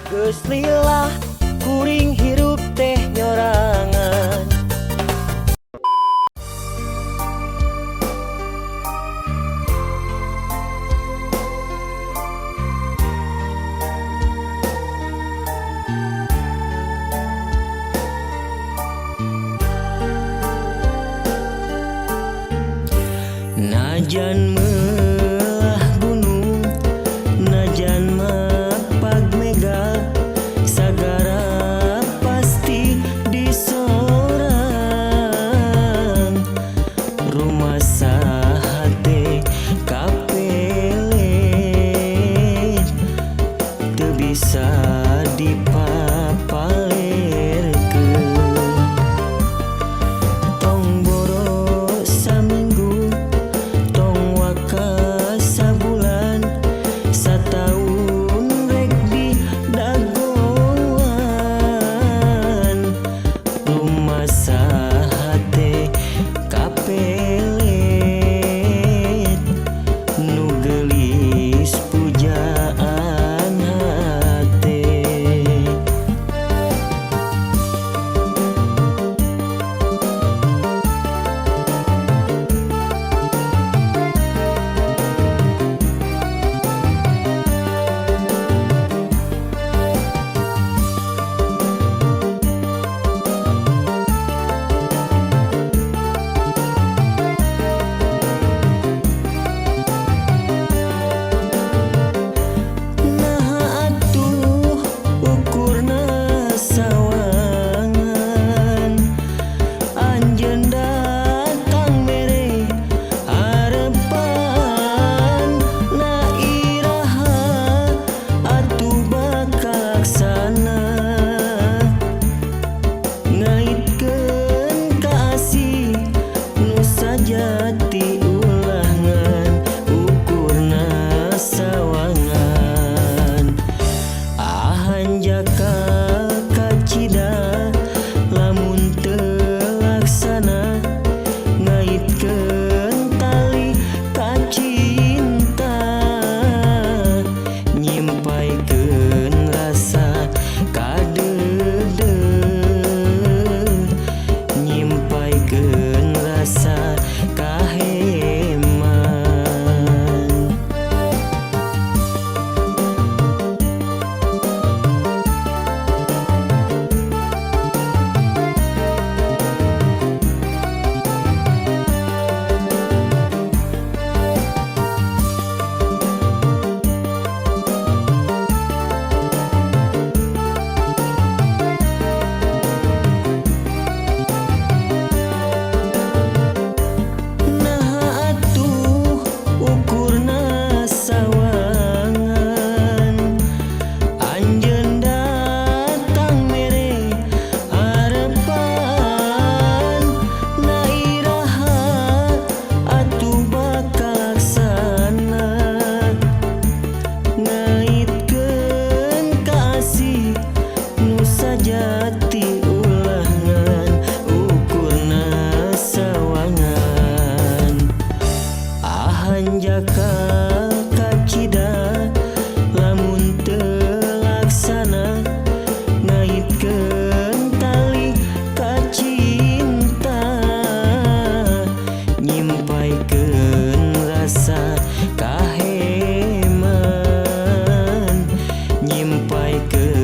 Geus lila kuring hirup teh nyorangan. Najan melah gunung, najan mapag mega, sagara pasti disorang. Rumah sahate kapelet, teu bisa dipapalerkeun. Tong boros saminggu, tong waka sabulan, sataun rek di dagoan. Rumah sahate kapelet, nu geulis pujaan hate. Naha atuh ukurna sawangan, anjeun datang mere harepan. Na iraha atuh bakaksana, ngaitkeun kasih nu sajati ulangan, ukurna sawangan. Ahanjaka kacida lamun teu laksana, ngaitkeun tali kacinta, nyimpaikeun rasa kadeudeuh, nyimpaikeun rasa kaheman. Naha atuh ukurna sawangan, anjeun datang mere harepan. Na iraha atuh bakaksana, ngaitkeun kasih nu sajati ulangan, ukurna sawangan. Ahanjaka kacida lamun teu laksana, ngaitkeun tali kacinta, nyimpaikeun rasa kaheman, nyimpaikeun